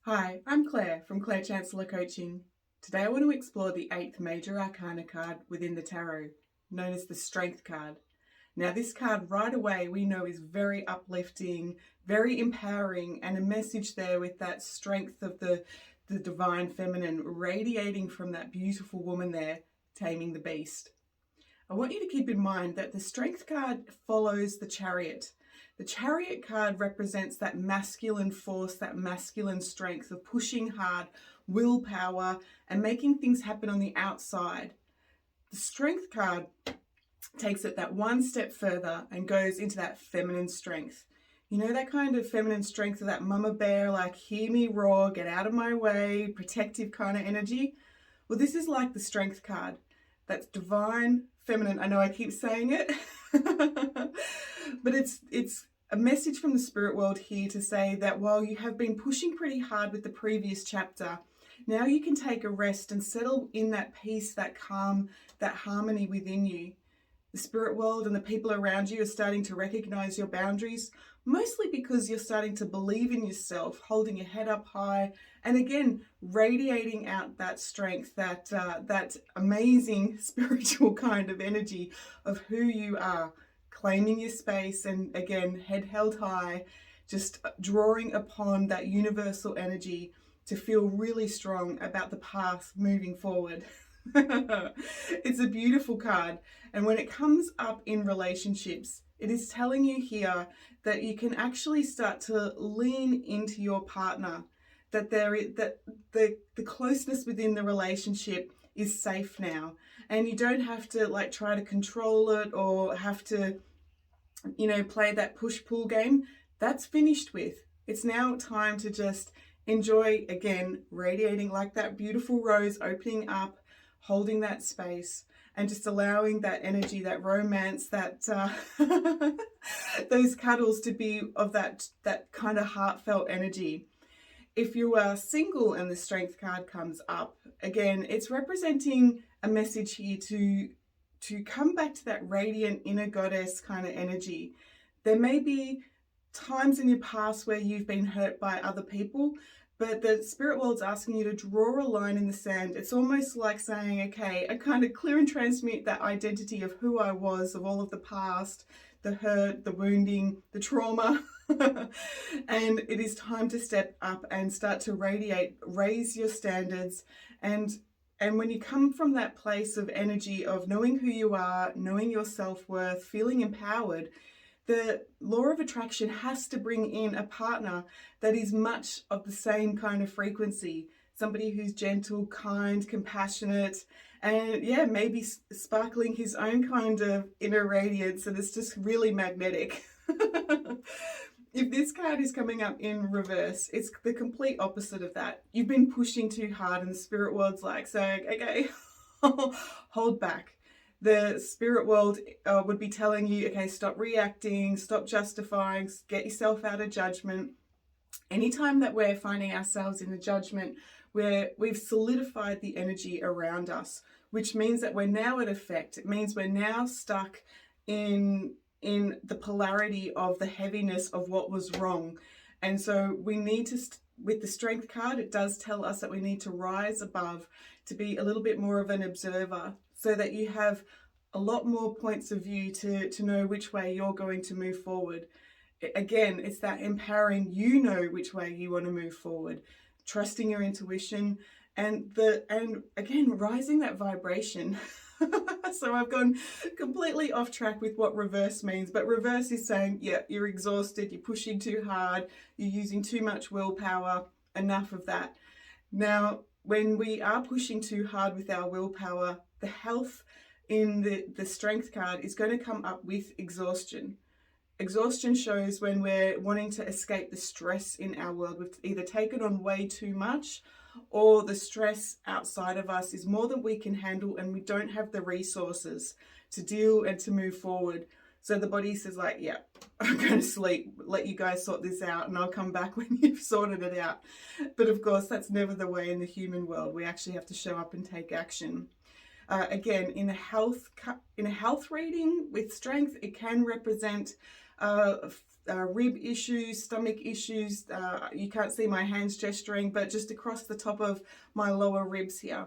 Hi, I'm Claire from Claire Chancellor Coaching. Today I want to explore the 8th major arcana card within the tarot, known as the Strength card. Now this card right away we know is very uplifting, very empowering, and a message there with that strength of the divine feminine radiating from that beautiful woman there, taming the beast. I want you to keep in mind that the Strength card follows the Chariot. The Chariot card represents that masculine force, that masculine strength of pushing hard, willpower, and making things happen on the outside. The Strength card takes it that one step further and goes into that feminine strength. You know, that kind of feminine strength of that mama bear, like, hear me roar, get out of my way, protective kind of energy. Well, this is like the Strength card. That's divine, feminine. I know I keep saying it, but it's a message from the spirit world here to say that while you have been pushing pretty hard with the previous chapter, now you can take a rest and settle in that peace, that calm, that harmony within you. The spirit world and the people around you are starting to recognize your boundaries, mostly because you're starting to believe in yourself, holding your head up high, and again, radiating out that strength, that amazing spiritual kind of energy of who you are, claiming your space, and again, head held high, just drawing upon that universal energy to feel really strong about the path moving forward. It's a beautiful card, and when it comes up in relationships, it is telling you here that you can actually start to lean into your partner, that the closeness within the relationship is safe now, and you don't have to like try to control it or have to, play that push-pull game. That's finished with. It's now time to just enjoy, again, radiating like that beautiful rose, opening up, holding that space, and just allowing that energy, that romance, that those cuddles to be of that kind of heartfelt energy. If you are single and the Strength card comes up, again, it's representing a message here to come back to that radiant inner goddess kind of energy. There may be times in your past where you've been hurt by other people, but the spirit world's asking you to draw a line in the sand. It's almost like saying, okay, I kind of clear and transmute that identity of who I was, of all of the past, the hurt, the wounding, the trauma. And it is time to step up and start to radiate, raise your standards. And when you come from that place of energy of knowing who you are, knowing your self-worth, feeling empowered, the law of attraction has to bring in a partner that is much of the same kind of frequency. Somebody who's gentle, kind, compassionate, and yeah, maybe sparkling his own kind of inner radiance, and it's just really magnetic. If this card is coming up in reverse, it's the complete opposite of that. You've been pushing too hard, and the spirit world's like saying, okay, hold back. The spirit world would be telling you, okay, stop reacting, stop justifying, get yourself out of judgment. Anytime that we're finding ourselves in the judgment, where we've solidified the energy around us, which means that we're now at effect. It means we're now stuck in the polarity of the heaviness of what was wrong. And so we need to, with the Strength card, it does tell us that we need to rise above, to be a little bit more of an observer, so that you have a lot more points of view to know which way you're going to move forward. Again, it's that empowering, you know which way you want to move forward, trusting your intuition, and again, rising that vibration. So I've gone completely off track with what reverse means, but reverse is saying, yeah, you're exhausted, you're pushing too hard, you're using too much willpower, enough of that. Now, when we are pushing too hard with our willpower, the health in the Strength card is going to come up with exhaustion. Exhaustion shows when we're wanting to escape the stress in our world. We've either taken on way too much, or the stress outside of us is more than we can handle, and we don't have the resources to deal and to move forward. So the body says like, yeah, I'm going to sleep, let you guys sort this out, and I'll come back when you've sorted it out. But of course, that's never the way in the human world. We actually have to show up and take action. Again, in a health reading with Strength, it can represent rib issues, stomach issues. You can't see my hands gesturing, but just across the top of my lower ribs here.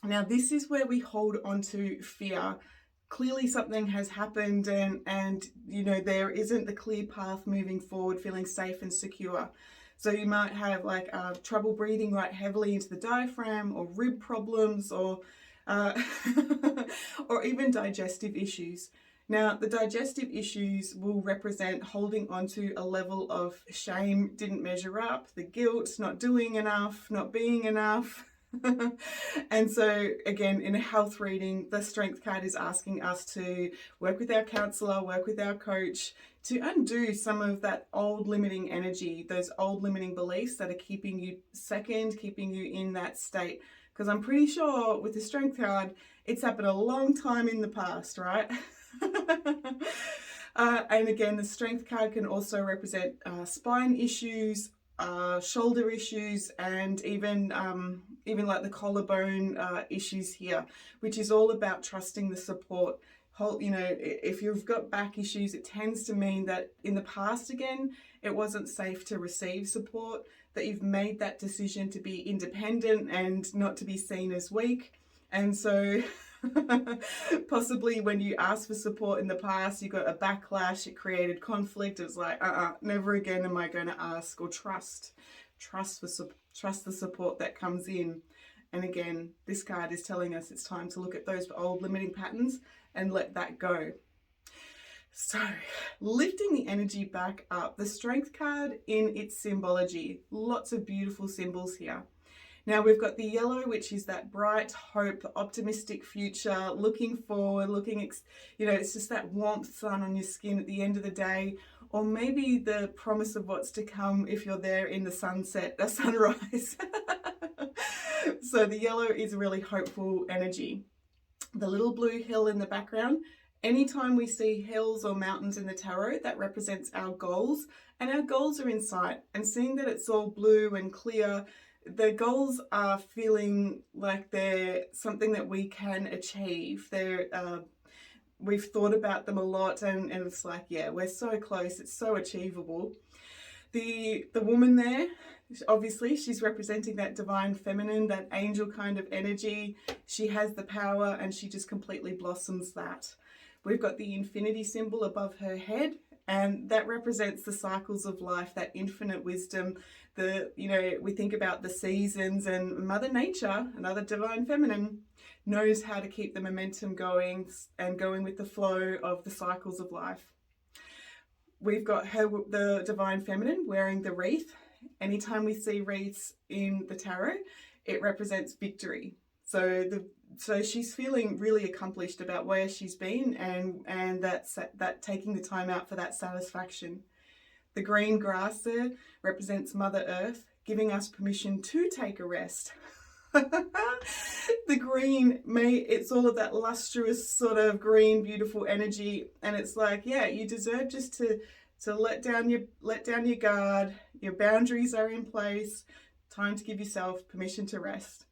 Now, this is where we hold on to fear. Clearly something has happened, and you know, there isn't the clear path moving forward, feeling safe and secure. So you might have like trouble breathing right heavily into the diaphragm, or rib problems, or or even digestive issues. Now, the digestive issues will represent holding onto a level of shame, didn't measure up, the guilt, not doing enough, not being enough. And so again, in a health reading, the strength card is asking us to work with our counselor, work with our coach, to undo some of that old limiting energy, those old limiting beliefs that are keeping you second, keeping you in that state. Because I'm pretty sure with the strength card, it's happened a long time in the past, right? And again, the strength card can also represent spine issues, shoulder issues, and even like the collarbone issues here, which is all about trusting the support. You know, if you've got back issues, it tends to mean that in the past, again, it wasn't safe to receive support, that you've made that decision to be independent and not to be seen as weak. And so possibly when you asked for support in the past, you got a backlash, it created conflict. It was like, never again am I going to ask or trust the support that comes in. And again, this card is telling us it's time to look at those old limiting patterns and let that go. So, lifting the energy back up, the strength card in its symbology, lots of beautiful symbols here. Now we've got the yellow, which is that bright hope, optimistic future, looking forward, you know, it's just that warmth, sun on your skin at the end of the day, or maybe the promise of what's to come if you're there in the sunrise. So the yellow is really hopeful energy. The little blue hill in the background, anytime we see hills or mountains in the tarot, that represents our goals, and our goals are in sight. And seeing that it's all blue and clear, the goals are feeling like they're something that we can achieve. We've thought about them a lot, and it's like, yeah, we're so close, it's so achievable. The woman there, obviously she's representing that divine feminine, that angel kind of energy. She has the power and she just completely blossoms that. We've got the infinity symbol above her head, and that represents the cycles of life, that infinite wisdom. We think about the seasons, and Mother Nature, another divine feminine, knows how to keep the momentum going and going with the flow of the cycles of life. We've got her, the divine feminine, wearing the wreath. Anytime we see wreaths in the tarot, it represents victory. So she's feeling really accomplished about where she's been, and that taking the time out for that satisfaction. The green grass there represents Mother Earth, giving us permission to take a rest. The green, it's all of that lustrous sort of green, beautiful energy, and it's like, yeah, you deserve just to let down your guard. Your boundaries are in place. Time to give yourself permission to rest.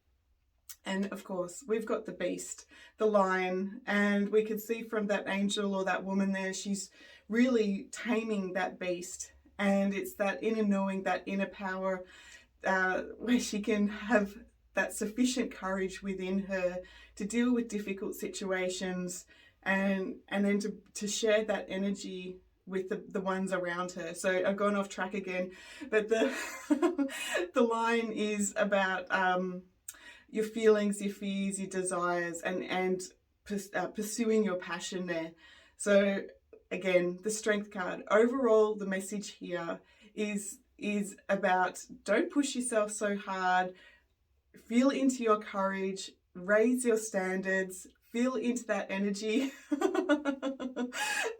And of course, we've got the beast, the lion, and we can see from that angel or that woman there, she's really taming that beast. And it's that inner knowing, that inner power, where she can have that sufficient courage within her to deal with difficult situations, and then to share that energy with the ones around her. So I've gone off track again, but the line is about your feelings, your fears, your desires, and pursuing your passion there. So again, the strength card. Overall, the message here is about, don't push yourself so hard. Feel into your courage, raise your standards, feel into that energy,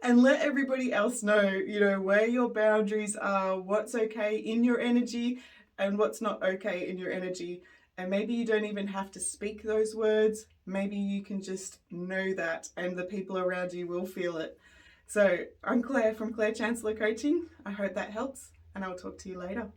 and let everybody else know, where your boundaries are, what's okay in your energy and what's not okay in your energy. And maybe you don't even have to speak those words. Maybe you can just know that, and the people around you will feel it. So I'm Claire from Claire Chancellor Coaching. I hope that helps, and I'll talk to you later.